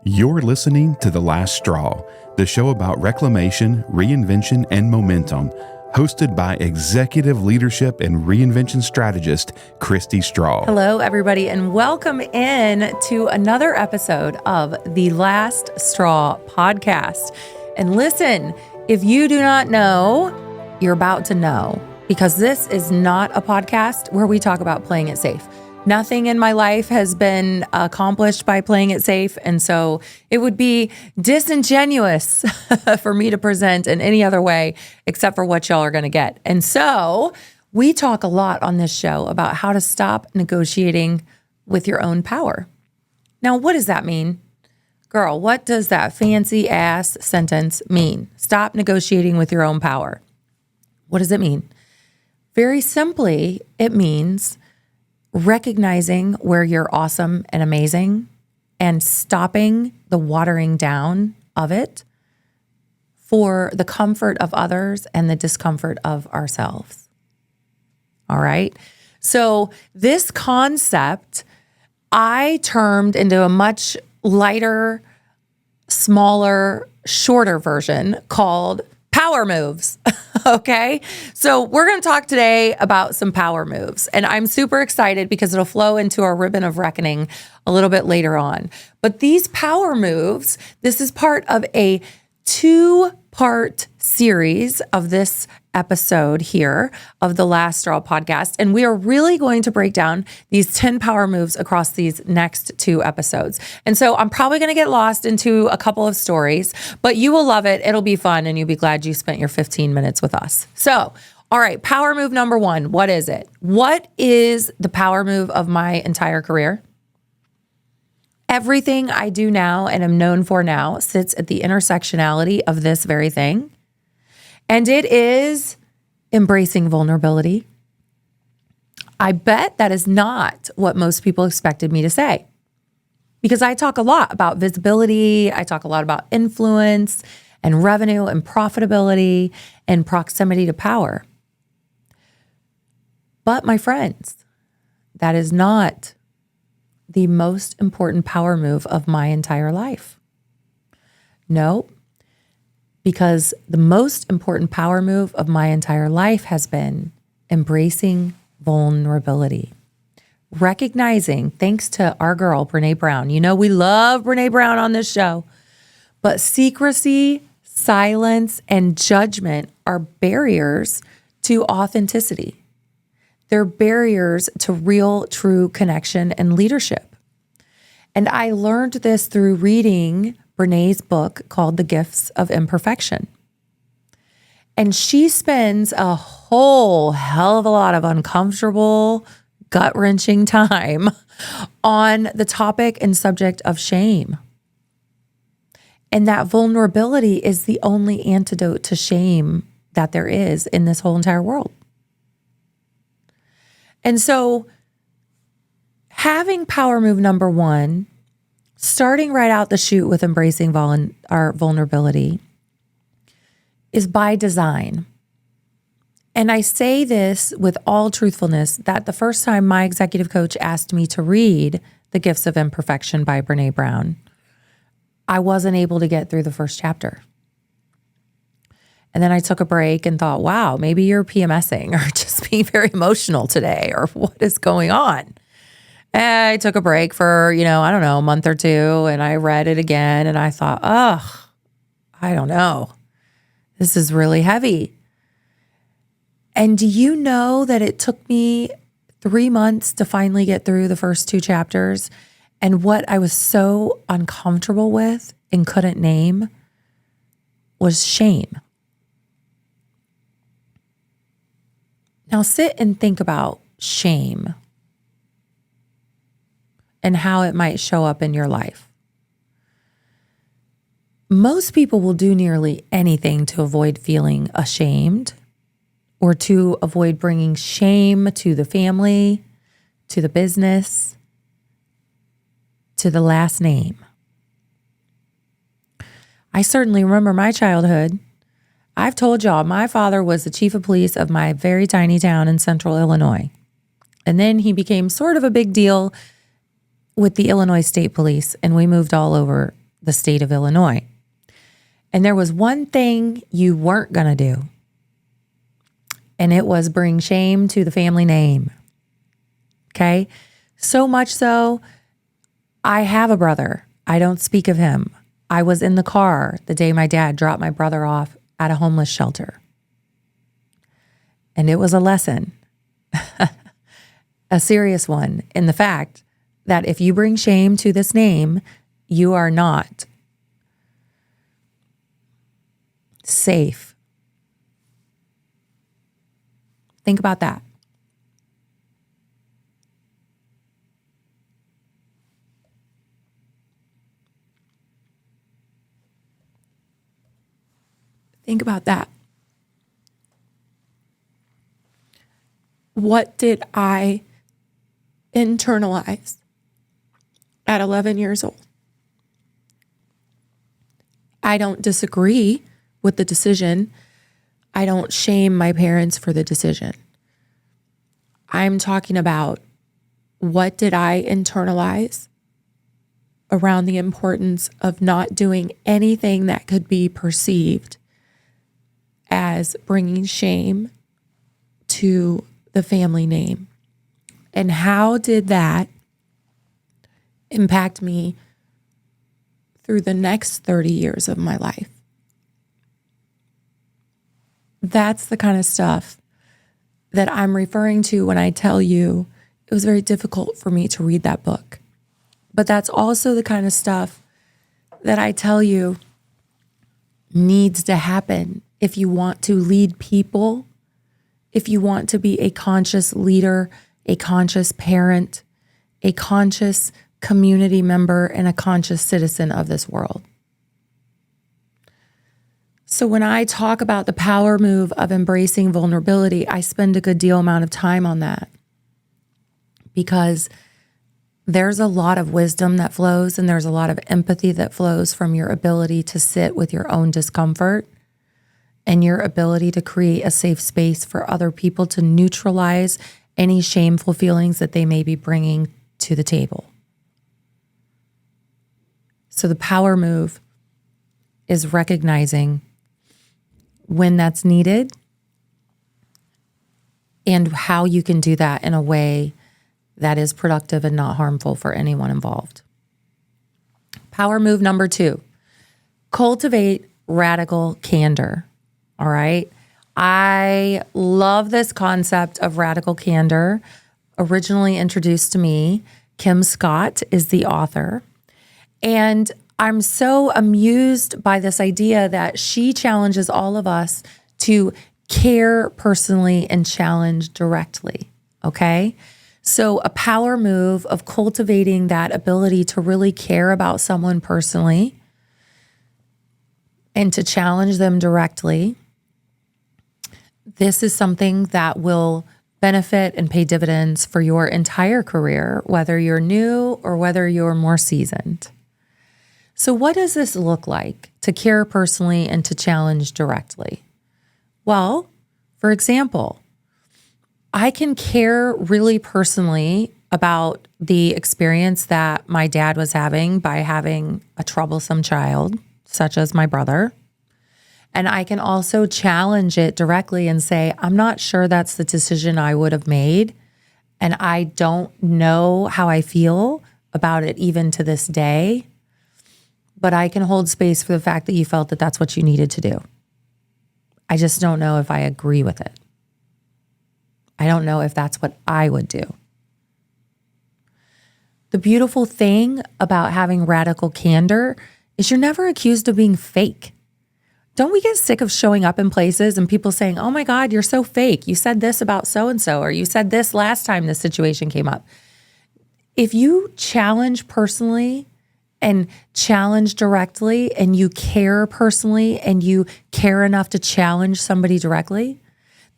You're listening to The Last Straw, the show about reclamation, reinvention, and momentum, hosted by executive leadership and reinvention strategist, Kristi Straw. Hello, everybody, and welcome in to another episode of The Last Straw podcast. And listen, if you do not know, you're about to know, because this is not a podcast where we talk about playing it safe. Nothing in my life has been accomplished by playing it safe, and so it would be disingenuous for me to present in any other way except for what y'all are going to get. And so we talk a lot on this show about how to stop negotiating with your own power. Now, what does that mean? Girl, what does that fancy ass sentence mean? Stop negotiating with your own power. What does it mean? Very simply, it means recognizing where you're awesome and amazing and stopping the watering down of it for the comfort of others and the discomfort of ourselves. All right. So this concept I termed into a much lighter, smaller, shorter version called power moves. Okay. So we're going to talk today about some power moves, and I'm super excited because it'll flow into our ribbon of reckoning a little bit later on. But these power moves, this is part of a 2-part series of this episode here of the Last Straw podcast. And we are really going to break down these 10 power moves across these next 2 episodes. And so I'm probably going to get lost into a couple of stories, but you will love it. It'll be fun, and you'll be glad you spent your 15 minutes with us. So, all right, power move number 1. What is it? What is the power move of my entire career? Everything I do now and am known for now sits at the intersectionality of this very thing. And it is embracing vulnerability. I bet that is not what most people expected me to say, because I talk a lot about visibility. I talk a lot about influence and revenue and profitability and proximity to power. But my friends, that is not the most important power move of my entire life. No. Because the most important power move of my entire life has been embracing vulnerability. Recognizing, thanks to our girl, Brene Brown. You know, we love Brene Brown on this show. But secrecy, silence, and judgment are barriers to authenticity. They're barriers to real, true connection and leadership. And I learned this through reading Brene's book called The Gifts of Imperfection. And she spends a whole hell of a lot of uncomfortable, gut-wrenching time on the topic and subject of shame. And that vulnerability is the only antidote to shame that there is in this whole entire world. And so having power move number 1, starting right out the chute with embracing our vulnerability, is by design. And I say this with all truthfulness, that the first time my executive coach asked me to read The Gifts of Imperfection by Brene Brown, I wasn't able to get through the first chapter. And then I took a break and thought, wow, maybe you're PMSing or just being very emotional today, or what is going on? And I took a break for, a month or 2, and I read it again, and I thought, I don't know. This is really heavy. And do you know that it took me 3 months to finally get through the first 2 chapters? And what I was so uncomfortable with and couldn't name was shame. Now sit and think about shame and how it might show up in your life. Most people will do nearly anything to avoid feeling ashamed or to avoid bringing shame to the family, to the business, to the last name. I certainly remember my childhood. I've told y'all, my father was the chief of police of my very tiny town in central Illinois. And then he became sort of a big deal with the Illinois State Police, and we moved all over the state of Illinois. And there was one thing you weren't going to do, and it was bring shame to the family name. Okay? So much so, I have a brother. I don't speak of him. I was in the car the day my dad dropped my brother off at a homeless shelter. And it was a lesson, a serious one, in the fact that if you bring shame to this name, you are not safe. Think about that. Think about that. What did I internalize at 11 years old? I don't disagree with the decision. I don't shame my parents for the decision. I'm talking about, what did I internalize around the importance of not doing anything that could be perceived as bringing shame to the family name? And how did that impact me through the next 30 years of my life? That's the kind of stuff that I'm referring to when I tell you it was very difficult for me to read that book. But that's also the kind of stuff that I tell you needs to happen if you want to lead people, if you want to be a conscious leader, a conscious parent, a conscious community member, and a conscious citizen of this world. So when I talk about the power move of embracing vulnerability, I spend a good deal amount of time on that, because there's a lot of wisdom that flows, and there's a lot of empathy that flows from your ability to sit with your own discomfort and your ability to create a safe space for other people to neutralize any shameful feelings that they may be bringing to the table. So the power move is recognizing when that's needed and how you can do that in a way that is productive and not harmful for anyone involved. Power move number 2, cultivate radical candor. All right. I love this concept of radical candor. Originally introduced to me, Kim Scott is the author. And I'm so amused by this idea that she challenges all of us to care personally and challenge directly. Okay. So a power move of cultivating that ability to really care about someone personally and to challenge them directly. This is something that will benefit and pay dividends for your entire career, whether you're new or whether you're more seasoned. So what does this look like to care personally and to challenge directly? Well, for example, I can care really personally about the experience that my dad was having by having a troublesome child, such as my brother. And I can also challenge it directly and say, I'm not sure that's the decision I would have made. And I don't know how I feel about it even to this day. But I can hold space for the fact that you felt that that's what you needed to do. I just don't know if I agree with it. I don't know if that's what I would do. The beautiful thing about having radical candor is you're never accused of being fake. Don't we get sick of showing up in places and people saying, oh my God, you're so fake. You said this about so-and-so, or you said this last time this situation came up. If you challenge personally and challenge directly, and you care personally, and you care enough to challenge somebody directly,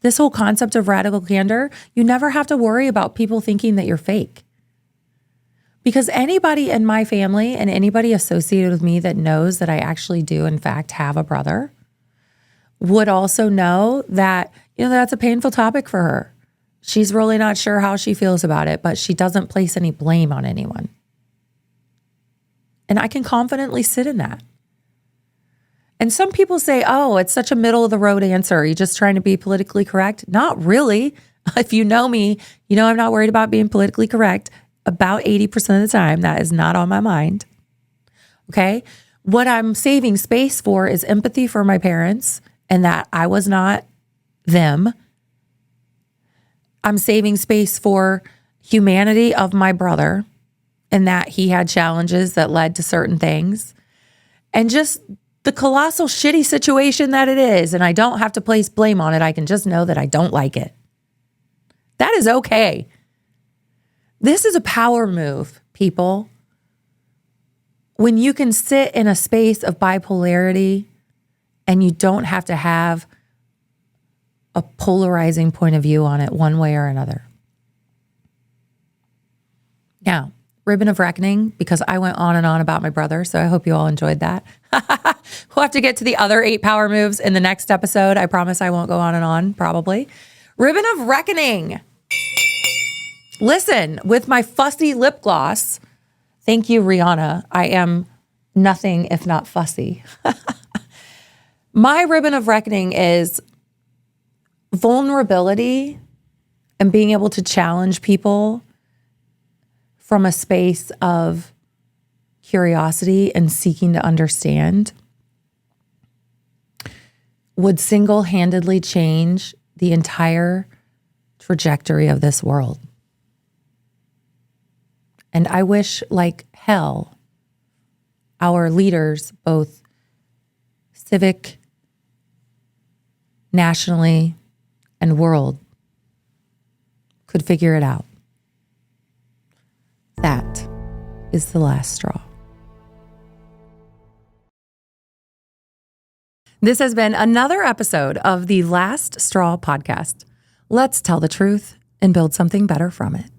this whole concept of radical candor, you never have to worry about people thinking that you're fake. Because anybody in my family and anybody associated with me that knows that I actually do, in fact, have a brother, would also know that, that's a painful topic for her. She's really not sure how she feels about it, but she doesn't place any blame on anyone. And I can confidently sit in that. And some people say, oh, it's such a middle of the road answer. Are you just trying to be politically correct? Not really. If you know me, you know I'm not worried about being politically correct. About 80% of the time, that is not on my mind. Okay? What I'm saving space for is empathy for my parents and that I was not them. I'm saving space for humanity of my brother and that he had challenges that led to certain things. And just the colossal shitty situation that it is. And I don't have to place blame on it. I can just know that I don't like it. That is okay. This is a power move, people. When you can sit in a space of bipolarity and you don't have to have a polarizing point of view on it one way or another. Now, ribbon of reckoning, because I went on and on about my brother, so I hope you all enjoyed that. We'll have to get to the other 8 power moves in the next episode. I promise I won't go on and on, probably. Ribbon of reckoning. Listen, with my fussy lip gloss, thank you, Rihanna. I am nothing if not fussy. My ribbon of reckoning is vulnerability and being able to challenge people from a space of curiosity and seeking to understand would single-handedly change the entire trajectory of this world. And I wish, like hell, our leaders, both civic, nationally, and world, could figure it out. That is the last straw. This has been another episode of the Last Straw podcast. Let's tell the truth and build something better from it.